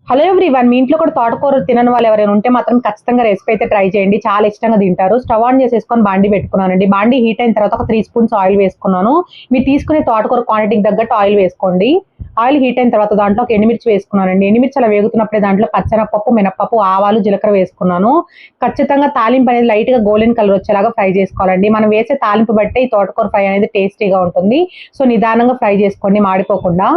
Hello everyone, మీ ఇంట్లో కూడా తోటకూర తినని వాళ్ళు ఎవరైనా ఉంటే మాత్రం ఖచ్చితంగా రెసిపీ అయితే ట్రై చేయండి. చాలా ఇష్టంగా తింటారు. స్టవ్ ఆన్ చేసేసుకొని బాండి పెట్టుకున్నానండి. బాండి హీట్ అయిన తర్వాత ఒక 3 స్పూన్స్ ఆయిల్ వేసుకున్నాను. మీరు తీసుకునే తోటకూర క్వాంటిటీకి తగ్గట్టు ఆయిల్ వేసుకోండి. ఆయిల్ హీట్ అయిన తర్వాత దాంట్లో ఒక ఎండుమిర్చి వేసుకున్నానండి. ఎండుమిర్చి అలా వేగుతున్నప్పుడే దాంట్లో పచ్చెనపప్పు, మినపప్పు, ఆవాలు, జీలకర్ర వేసుకున్నాను. ఖచ్చితంగా తాలింపు అనేది లైట్‌గా గోల్డెన్ కలర్ వచ్చేలాగా ఫ్రై చేసుకోవాలండి. మనం వేసే తాలింపు బట్టే ఈ తోటకూర ఫ్రై అనేది టేస్టీగా ఉంటుంది. సో, నిదానంగా ఫ్రై చేసుకోండి మాడిపోకుండా.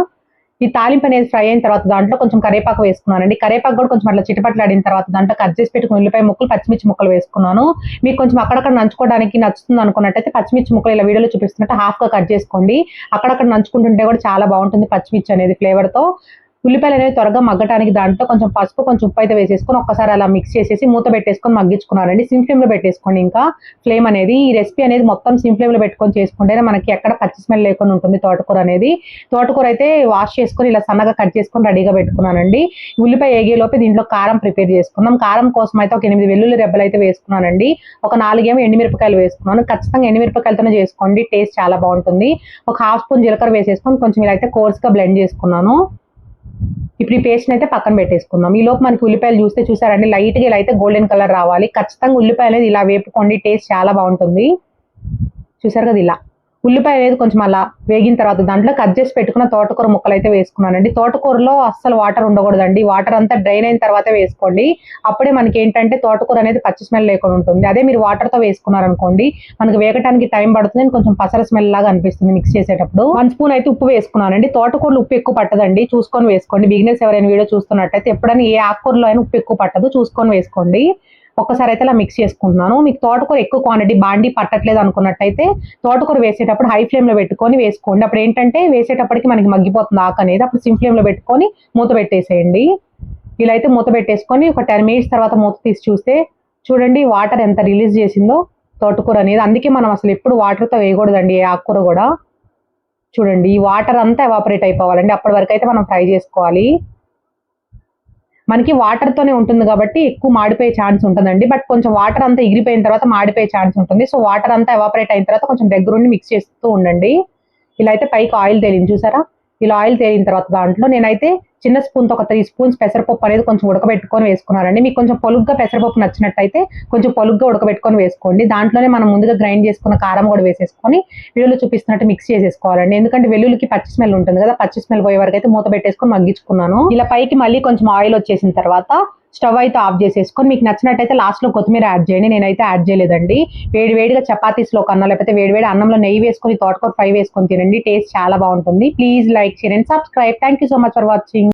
ఈ తాలింపు అనేది ఫ్రై అయిన తర్వాత దాంట్లో కొంచెం కరివేపాకు వేసుకున్నానండి. కరివేపాకు కూడా కొంచెం అట్లా చిటపటలాడిన తర్వాత దాంట్లో కట్ చేసి పెట్టుకున్న ఉల్లిపాయ ముక్కలు, పచ్చిమిర్చి ముక్కలు వేసుకున్నాను. మీకు కొంచెం అక్కడక్కడ నంచుకోవడానికి నచ్చుతుంది అనుకున్నట్టయితే పచ్చిమిర్చి ముక్కలు ఇలా వీడియోలో చూపిస్తున్నట్టు హాఫ్‌గా కట్ చేసుకోండి. అక్కడక్కడ నంచుకుంటుంటే కూడా చాలా బాగుంటుంది పచ్చిమిర్చి అనేది ఫ్లేవర్‌తో. ఉల్లిపాయలు అనేవి త్వరగా మగ్గటానికి దాంట్లో కొంచెం పసుపు, కొంచెం ఉప్పు అయితే వేసేసుకొని ఒక్కసారి అలా మిక్స్ చేసేసి మూత పెట్టేసుకొని మగ్గించుకున్నానండి. సిమ్ ఫ్లేమ్‌లో పెట్టేసుకోండి ఇంకా ఫ్లేమ్ అనేది. ఈ రెసిపీ అనేది మొత్తం సిమ్ ఫ్లేమ్‌లో పెట్టుకొని చేసుకుంటేనే మనకి ఎక్కడ పచ్చి స్మెల్ లేకుండా ఉంటుంది తోటకూర అనేది. తోటకూర అయితే వాష్ చేసుకొని ఇలా సన్నగా కట్ చేసుకొని రెడీగా పెట్టుకున్నానండి. ఉల్లిపాయ ఏగేలోపు దీంట్లో కారం ప్రిపేర్ చేసుకుందాం. కారం కోసం అయితే ఒక 8 వెల్లుల్లి రెబ్బలు అయితే వేసుకున్నానండి. ఒక 4 ఏమో ఎండుమిరపకాయలు వేసుకున్నాను. ఖచ్చితంగా ఎండుమిరపకాయలతోనే చేసుకోండి, టేస్ట్ చాలా బాగుంటుంది. ఒక హాఫ్ స్పూన్ జీలకర్ర వేసేసుకొని కొంచెం ఇలా అయితే కోర్స్‌గా బ్లెండ్ చేసుకున్నాను. ఇప్పుడు ఈ పేస్ట్ అయితే పక్కన పెట్టేసుకుందాం. ఈ లోపు మనకి ఉల్లిపాయలు చూసారండి, లైట్‌గా ఇలా అయితే గోల్డెన్ కలర్ రావాలి. ఖచ్చితంగా ఉల్లిపాయ అనేది ఇలా వేపుకోండి, టేస్ట్ చాలా బాగుంటుంది. చూసారు కదా ఇలా. ఉల్లిపాయ అనేది కొంచెం అలా వేగిన తర్వాత దాంట్లో కట్ చేసి పెట్టుకున్న తోటకూర ముక్కలు అయితే వేసుకున్నానండి. తోటకూరలో అస్సలు వాటర్ ఉండకూడదండి. వాటర్ అంతా డ్రైన్ అయిన తర్వాతే వేసుకోండి. అప్పుడే మనకి ఏంటంటే తోటకూర అనేది పచ్చి స్మెల్ లేకుండా ఉంటుంది. అదే మీరు వాటర్‌తో వేసుకున్నారనుకోండి, మనకు వేగటానికి టైం పడుతుంది. కొంచెం పసర స్మెల్ లాగా అనిపిస్తుంది మిక్స్ చేసేటప్పుడు. 1 స్పూన్ అయితే ఉప్పు వేసుకున్నానండి. తోటకూరలో ఉప్పు ఎక్కువ పట్టదండి. చూసుకొని వేసుకోండి. బిగినర్స్ ఎవరైనా వీడియో చూస్తున్నట్టయితే ఎప్పుడైనా ఏ ఆకుకూరలో అయినా ఉప్పు ఎక్కువ పట్టదు. చూసుకొని వేసుకోండి. ఒక్కసారి అయితే అలా మిక్స్ చేసుకుంటున్నాను. మీకు తోటకూర ఎక్కువ క్వాంటిటీ బాండీ పట్టట్లేదు అనుకున్నట్టయితే తోటకూర వేసేటప్పుడు హై ఫ్లేమ్‌లో పెట్టుకొని వేసుకోండి. అప్పుడు ఏంటంటే వేసేటప్పటికి మనకి మగ్గిపోతుంది ఆకు అనేది. అప్పుడు సిమ్ ఫ్లేమ్‌లో పెట్టుకొని మూత పెట్టేసేయండి. ఇలా అయితే మూత పెట్టేసుకొని ఒక 10 మినిట్స్ తర్వాత మూత తీసి చూస్తే చూడండి వాటర్ ఎంత రిలీజ్ చేసిందో తోటకూర అనేది. అందుకే మనం అసలు ఎప్పుడు వాటర్‌తో వేయకూడదండి ఏ ఆకుకూర కూడా. చూడండి ఈ వాటర్ అంతా ఎవాపరేట్ అయిపోవాలండి. అప్పటి వరకు అయితే మనం ఫ్రై చేసుకోవాలి. మనకి వాటర్‌తోనే ఉంటుంది కాబట్టి ఎక్కువ మాడిపోయే ఛాన్స్ ఉంటదండి. బట్ కొంచెం వాటర్ అంతా ఎగిరిపోయిన తర్వాత మాడిపోయే ఛాన్స్ ఉంటుంది. సో, వాటర్ అంతా ఎవాపరేట్ అయిన తర్వాత కొంచెం దగ్గరుండి మిక్స్ చేస్తూ ఉండండి. ఇలా అయితే పైకి ఆయిల్ తేలింది చూసారా? ఇలా ఆయిల్ తేలిన తర్వాత దాంట్లో నేనైతే చిన్న స్పూన్‌తో ఒక 3 స్పూన్స్ పెసరపప్పు అనేది కొంచెం ఉడకబెట్టుకొని వేసుకున్నానండి. మీకు కొంచెం పొలుగ్గా పెసరపప్పు నచ్చినట్టయితే కొంచెం పొలుగ్గా ఉడకబెట్టుకొని వేసుకోండి. దాంట్లోనే మనం ముందుగా గ్రైండ్ చేసుకున్న కారం కూడా వేసేసుకొని వీడియోలో చూపిస్తున్నట్టు మిక్స్ చేసేసుకోవాలండి. ఎందుకంటే వెల్లుల్లికి పచ్చి స్మెల్ ఉంటుంది కదా! పచ్చి స్మెల్ పోయే వరకు అయితే మూత పెట్టేసుకొని మగ్గించుకున్నాను. ఇలా పైకి మళ్ళీ కొంచెం ఆయిల్ వచ్చేసిన తర్వాత స్టవ్ అయితే ఆఫ్ చేసేసుకొని మీకు నచ్చినట్టయితే లాస్ట్‌లో కొత్తిమీర యాడ్ చేయండి. నేనైతే యాడ్ చేయలేదండి. వేడి వేడిగా చపాతీస్‌లో కన్నా లేకపోతే వేడి వేడి అన్నంలో నెయ్యి వేసుకొని తోటకూర ఫ్రై వేసుకొని తినండి. టేస్ట్ చాలా బాగుంటుంది. Please like, share and subscribe. Thank you so much for watching.